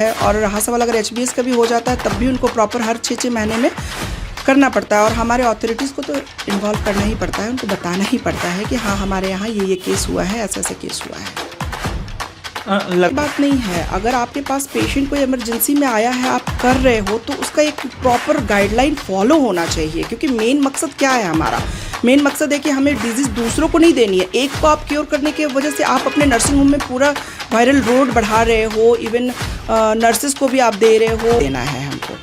है। और रहा सवाल अगर एचबीएस का भी हो जाता है तब भी उनको प्रॉपर हर 6-6 महीने में करना पड़ता है और हमारे अथॉरिटीज़ को तो इन्वॉल्व करना ही पड़ता है, उनको बताना ही पड़ता है कि हाँ हमारे यहाँ ये केस हुआ है, ऐसा ऐसा केस हुआ है। बात नहीं है, अगर आपके पास पेशेंट कोई इमरजेंसी में आया है, आप कर रहे हो तो उसका एक प्रॉपर गाइडलाइन फॉलो होना चाहिए, क्योंकि मेन मकसद क्या है हमारा? मेन मकसद है कि हमें डिजीज़ दूसरों को नहीं देनी है। एक को आप क्योर करने की वजह से आप अपने नर्सिंग होम में पूरा वायरल रोड बढ़ा रहे हो, इवन नर्सेस को भी आप दे रहे हो, देना है हमको,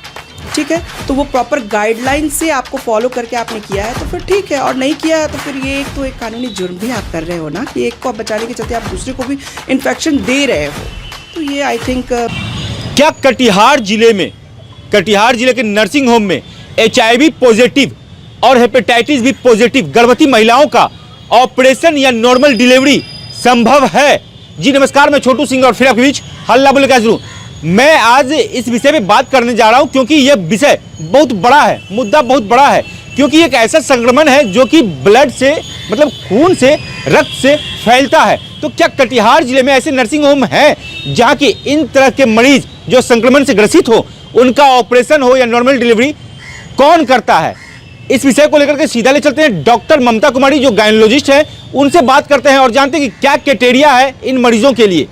ठीक है। तो वो प्रॉपर गाइडलाइन से आपको फॉलो करके आपने किया है तो फिर ठीक है, और नहीं किया है तो फिर ये एक कानूनी जुर्म भी आप कर रहे हो ना, कि एक को आप बचाने के चलते आप दूसरे को भी इन्फेक्शन दे रहे हो। तो ये आई थिंक क्या कटिहार जिले के नर्सिंग होम में HIV पॉजिटिव और हेपेटाइटिस बी पॉजिटिव गर्भवती महिलाओं का ऑपरेशन या नॉर्मल डिलीवरी संभव है? जी नमस्कार, मैं छोटू सिंह और फिर आपके बीच हल्ला बोले क्या शुरू। मैं आज इस विषय पे बात करने जा रहा हूं क्योंकि यह विषय बहुत बड़ा है, मुद्दा बहुत बड़ा है, क्योंकि एक ऐसा संक्रमण है जो कि ब्लड से मतलब खून से, रक्त से फैलता है। तो क्या कटिहार जिले में ऐसे नर्सिंग होम हैं जहां की इन तरह के मरीज जो संक्रमण से ग्रसित हो उनका ऑपरेशन हो या नॉर्मल डिलीवरी कौन करता है? इस विषय को लेकर के सीधा ले चलते हैं डॉक्टर ममता कुमारी जो गायनोलॉजिस्ट है, उनसे बात करते हैं और जानते हैं कि क्या क्राइटेरिया है इन मरीजों के लिए।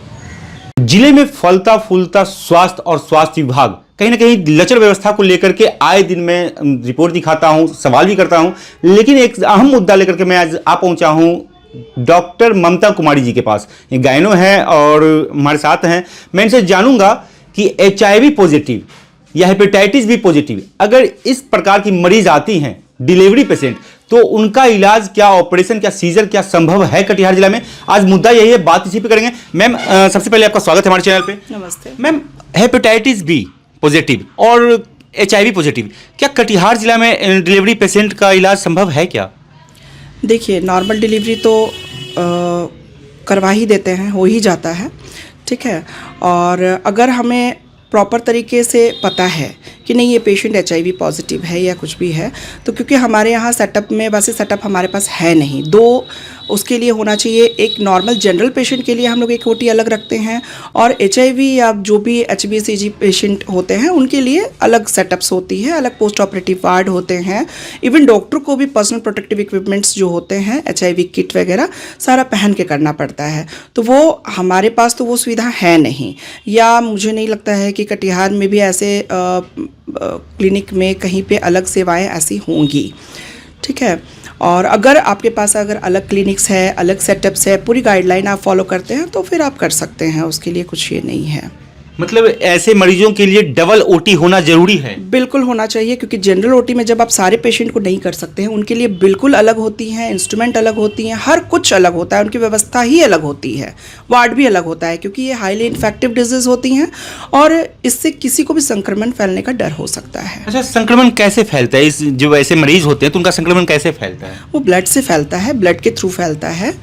जिले में फलता फूलता स्वास्थ्य और स्वास्थ्य विभाग कहीं ना कहीं लचर व्यवस्था को लेकर के आए दिन मैं रिपोर्ट दिखाता हूं, सवाल भी करता हूं, लेकिन एक अहम मुद्दा लेकर के मैं आज आ पहुंचा हूं डॉक्टर ममता कुमारी जी के पास। ये गायनो है और हमारे साथ हैं। मैं इनसे जानूंगा कि HIV पॉजिटिव या हेपेटाइटिस बी पॉजिटिव अगर इस प्रकार की मरीज आती हैं डिलीवरी पेशेंट, तो उनका इलाज क्या, ऑपरेशन क्या, सीजर क्या संभव है कटिहार जिला में? आज मुद्दा यही है, बात इसी पे करेंगे। मैम सबसे पहले आपका स्वागत है हमारे चैनल पे। नमस्ते मैम, हेपेटाइटिस बी पॉजिटिव और HIV पॉजिटिव क्या कटिहार जिला में डिलीवरी पेशेंट का इलाज संभव है क्या? देखिए, नॉर्मल डिलीवरी तो करवा ही देते हैं, हो ही जाता है, ठीक है। और अगर हमें प्रॉपर तरीके से पता है कि नहीं ये पेशेंट HIV पॉजिटिव है या कुछ भी है, तो क्योंकि हमारे यहाँ सेटअप में वैसे सेटअप हमारे पास है नहीं, दो उसके लिए होना चाहिए। एक नॉर्मल जनरल पेशेंट के लिए हम लोग एक OT अलग रखते हैं, और HIV या जो भी HBCG पेशेंट होते हैं उनके लिए अलग सेटअप्स होती है, अलग पोस्ट ऑपरेटिव वार्ड होते हैं। इवन डॉक्टर को भी पर्सनल प्रोटेक्टिव इक्विपमेंट्स जो होते हैं, HIV किट वगैरह सारा पहन के करना पड़ता है। तो वो हमारे पास तो वो सुविधा है नहीं, या मुझे नहीं लगता है कि कटिहार में भी ऐसे क्लिनिक में कहीं पे अलग सेवाएं ऐसी होंगी, ठीक है। और अगर आपके पास अगर अलग क्लिनिक्स है, अलग सेटअप्स है, पूरी गाइडलाइन आप फॉलो करते हैं तो फिर आप कर सकते हैं, उसके लिए कुछ ये नहीं है। मतलब ऐसे मरीजों के लिए डबल OT होना जरूरी है? बिल्कुल होना चाहिए, क्योंकि जनरल OT में जब आप सारे पेशेंट को नहीं कर सकते हैं, उनके लिए बिल्कुल अलग होती हैं, इंस्ट्रूमेंट अलग होती हैं, हर कुछ अलग होता है, उनकी व्यवस्था ही अलग होती है, वार्ड भी अलग होता है, क्योंकि ये हाईली इन्फेक्टिव डिजीज होती हैं और इससे किसी को भी संक्रमण फैलने का डर हो सकता है। अच्छा, संक्रमण कैसे फैलता है? इस जो ऐसे मरीज होते हैं तो उनका संक्रमण कैसे फैलता है? वो ब्लड से फैलता है, ब्लड के थ्रू फैलता है।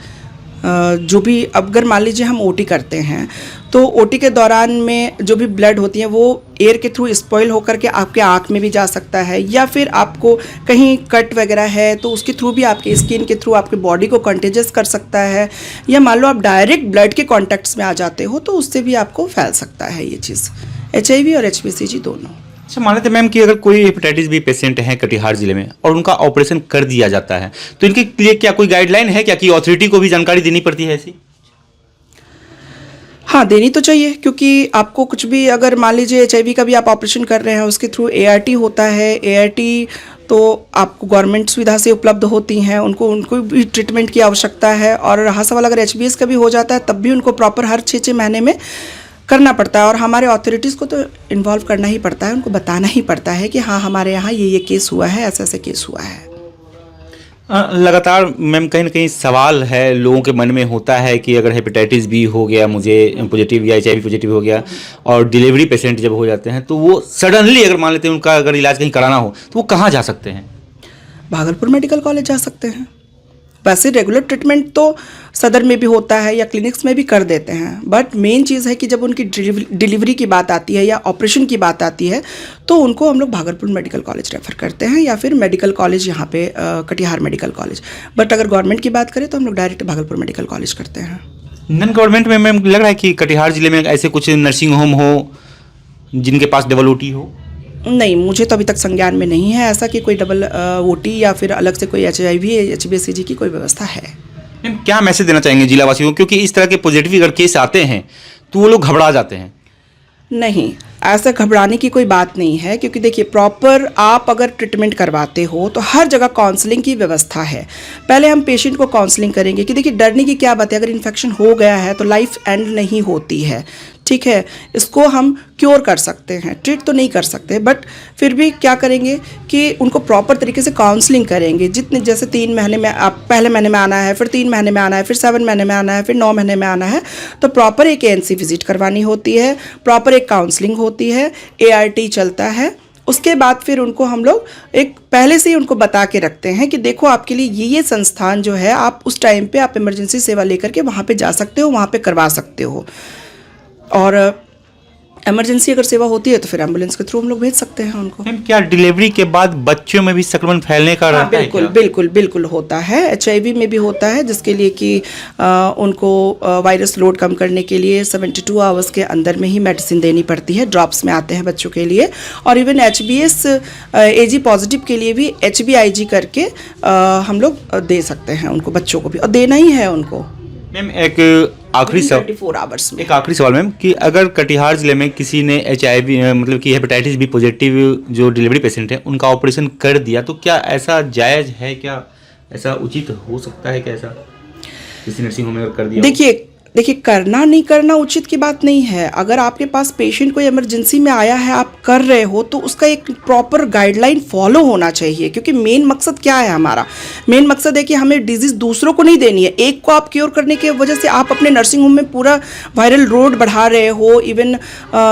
जो भी अगर मान लीजिए हम OT करते हैं तो OT के दौरान में जो भी ब्लड होती है वो एयर के थ्रू स्पॉइल होकर के आपके आँख में भी जा सकता है, या फिर आपको कहीं कट वगैरह है तो उसके थ्रू भी आपके स्किन के थ्रू आपके बॉडी को कंटेजियस कर सकता है, या मान लो आप डायरेक्ट ब्लड के कॉन्टैक्ट्स में आ जाते हो तो उससे भी आपको फैल सकता है ये चीज़, HIV और HBCG दोनों। अच्छा, मान लेते हैं मैम कि अगर कोई हेपेटाइटिस बी पेशेंट है कटिहार जिले में और उनका ऑपरेशन कर दिया जाता है, तो इनके लिए क्या कोई गाइडलाइन है क्या कि अथॉरिटी को भी जानकारी देनी पड़ती है ऐसी? हाँ, देनी तो चाहिए, क्योंकि आपको कुछ भी अगर मान लीजिए HIV का भी आप ऑपरेशन कर रहे हैं, उसके थ्रू ART होता है। ART तो आपको गवर्नमेंट सुविधा से उपलब्ध होती हैं, उनको भी ट्रीटमेंट की आवश्यकता है। और रहा सवाल अगर HBS का भी हो जाता है तब भी उनको प्रॉपर हर 6-6 महीने में करना पड़ता है, और हमारे अथॉरिटीज़ को तो इन्वॉल्व करना ही पड़ता है, उनको बताना ही पड़ता है कि हाँ हमारे यहाँ ये केस हुआ है, ऐसा ऐसा केस हुआ है। लगातार मैम कहीं ना कहीं सवाल है लोगों के मन में होता है कि अगर हेपेटाइटिस बी हो गया मुझे पॉजिटिव या HIV पॉजिटिव हो गया और डिलीवरी पेशेंट जब हो जाते हैं तो वो सडनली अगर मान लेते हैं उनका अगर इलाज कहीं कराना हो तो वो कहाँ जा सकते हैं? भागलपुर मेडिकल कॉलेज जा सकते हैं। वैसे रेगुलर ट्रीटमेंट तो सदर में भी होता है या क्लिनिक्स में भी कर देते हैं, बट मेन चीज़ है कि जब उनकी डिलीवरी की बात आती है या ऑपरेशन की बात आती है तो उनको हम लोग भागलपुर मेडिकल कॉलेज रेफ़र करते हैं, या फिर मेडिकल कॉलेज यहाँ पे कटिहार मेडिकल कॉलेज। बट अगर गवर्नमेंट की बात करें तो हम लोग डायरेक्ट भागलपुर मेडिकल कॉलेज करते हैं। नॉन गवर्नमेंट में मैम लग रहा है कि कटिहार जिले में ऐसे कुछ नर्सिंग होम हो जिनके पास डबल ओटी हो? नहीं, मुझे तो अभी तक संज्ञान में नहीं है ऐसा कि कोई डबल ओटी या फिर अलग से कोई HIV HbSCG की कोई व्यवस्था है। मैम क्या मैसेज देना चाहेंगे जिला वासियों को, क्योंकि इस तरह के पॉजिटिव अगर केस आते हैं तो वो लोग घबरा जाते हैं? नहीं, ऐसा घबराने की कोई बात नहीं है, क्योंकि देखिए प्रॉपर आप अगर ट्रीटमेंट करवाते हो तो हर जगह काउंसलिंग की व्यवस्था है। पहले हम पेशेंट को काउंसलिंग करेंगे कि देखिए डरने की क्या बात है, अगर इन्फेक्शन हो गया है तो लाइफ एंड नहीं होती है, ठीक है। इसको हम क्योर कर सकते हैं, ट्रीट तो नहीं कर सकते, बट फिर भी क्या करेंगे कि उनको प्रॉपर तरीके से काउंसलिंग करेंगे। जितने जैसे 3 महीने में आप पहले महीने में आना है, फिर 3 महीने में आना है, फिर 7 महीने में आना है, फिर 9 महीने में आना है, तो प्रॉपर एक ANC विजिट करवानी होती है, प्रॉपर एक काउंसलिंग होती है, ART चलता है। उसके बाद फिर उनको हम लोग एक पहले से ही उनको बता के रखते हैं कि देखो आपके लिए ये संस्थान जो है, आप उस टाइम पे आप इमरजेंसी सेवा लेकर के वहाँ पे जा सकते हो, वहाँ पे करवा सकते हो। और इमरजेंसी अगर सेवा होती है तो फिर एम्बुलेंस के थ्रू हम लोग भेज सकते हैं उनको। मैम क्या डिलीवरी के बाद बच्चों में भी संक्रमण फैलने का रहता है? बिल्कुल बिल्कुल बिल्कुल होता है। HIV में भी होता है, जिसके लिए कि उनको वायरस लोड कम करने के लिए 72 आवर्स के अंदर में ही मेडिसिन देनी पड़ती है, ड्रॉप्स में आते हैं बच्चों के लिए। और इवन HBS AG पॉजिटिव के लिए भी HBIG करके हम लोग दे सकते हैं उनको, बच्चों को भी, और देना ही है उनको। मैम एक आखिरी सवाल, 24 आवर्स में। एक आखिरी सवाल मैम, कि अगर कटिहार जिले में किसी ने HIV मतलब कि हेपेटाइटिस बी पॉजिटिव जो डिलीवरी पेशेंट है उनका ऑपरेशन कर दिया, तो क्या ऐसा जायज़ है, क्या ऐसा उचित हो सकता है, क्या ऐसा किसी नर्सिंग होम में अगर कर दिया? देखिए करना नहीं करना उचित की बात नहीं है। अगर आपके पास पेशेंट कोई इमरजेंसी में आया है, आप कर रहे हो, तो उसका एक प्रॉपर गाइडलाइन फॉलो होना चाहिए, क्योंकि मेन मकसद क्या है हमारा? मेन मकसद है कि हमें डिजीज़ दूसरों को नहीं देनी है। एक को आप क्योर करने की वजह से आप अपने नर्सिंग होम में पूरा वायरल लोड बढ़ा रहे हो, इवन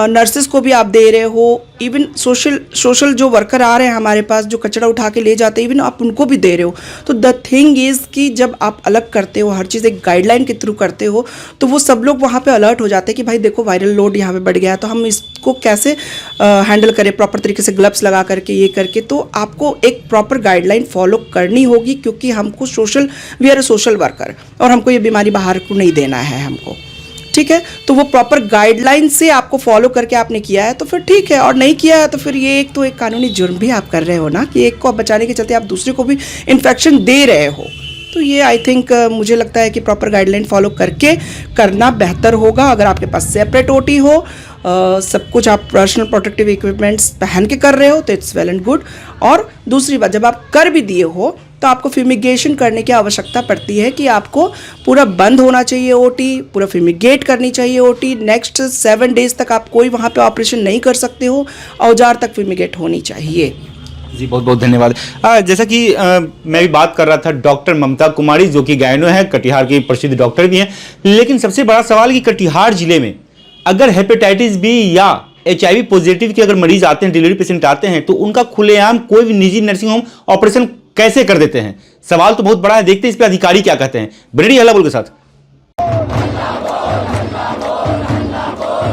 नर्सेज को भी आप दे रहे हो, इवन सोशल जो वर्कर आ रहे हैं हमारे पास, जो कचरा उठा के ले जाते हैं, इवन आप उनको भी दे रहे हो। तो द थिंग इज़ कि जब आप अलग करते हो, हर चीज़ एक गाइडलाइन के थ्रू करते हो, तो वो सब लोग वहाँ पे अलर्ट हो जाते हैं कि भाई देखो वायरल लोड यहाँ पे बढ़ गया है, तो हम इसको कैसे हैंडल करें, प्रॉपर तरीके से ग्लव्स लगा करके, ये करके। तो आपको एक प्रॉपर गाइडलाइन फॉलो करनी होगी, क्योंकि हमको we are a social worker, और हमको ये बीमारी बाहर को नहीं देना है हमको, ठीक है। तो वो प्रॉपर गाइडलाइन से आपको फॉलो करके आपने किया है तो फिर ठीक है, और नहीं किया है तो फिर ये एक कानूनी जुर्म भी आप कर रहे हो ना, कि एक को आप बचाने के चलते आप दूसरे को भी इन्फेक्शन दे रहे हो। तो ये आई थिंक मुझे लगता है कि प्रॉपर गाइडलाइन फॉलो करके करना बेहतर होगा। अगर आपके पास सेपरेट OT हो, सब कुछ आप पर्सनल प्रोटेक्टिव इक्विपमेंट्स पहन के कर रहे हो, तो इट्स वेल एंड गुड। और दूसरी बात, जब आप कर भी दिए हो तो आपको फ्यूमिगेशन करने की आवश्यकता पड़ती है, कि आपको पूरा बंद होना चाहिए OT, पूरा फ्यूमिगेट करनी चाहिए OT। नेक्स्ट 7 डेज तक आप कोई वहाँ पे ऑपरेशन नहीं कर सकते हो, औजार तक फ्यूमिगेट होनी चाहिए। जी बहुत बहुत धन्यवाद। जैसा कि मैं भी बात कर रहा था डॉक्टर ममता कुमारी, जो कि गायनो है, कटिहार की प्रसिद्ध डॉक्टर भी हैं। लेकिन सबसे बड़ा सवाल कि कटिहार जिले में अगर हेपेटाइटिस बी या HIV पॉजिटिव के अगर मरीज आते हैं, डिलीवरी पेशेंट आते हैं, तो उनका खुलेआम कोई भी निजी नर्सिंग होम ऑपरेशन कैसे कर देते हैं? सवाल तो बहुत बड़ा है। देखते हैं इस पर अधिकारी क्या कहते हैं। ब्रेडी हल्ला बोल के साथ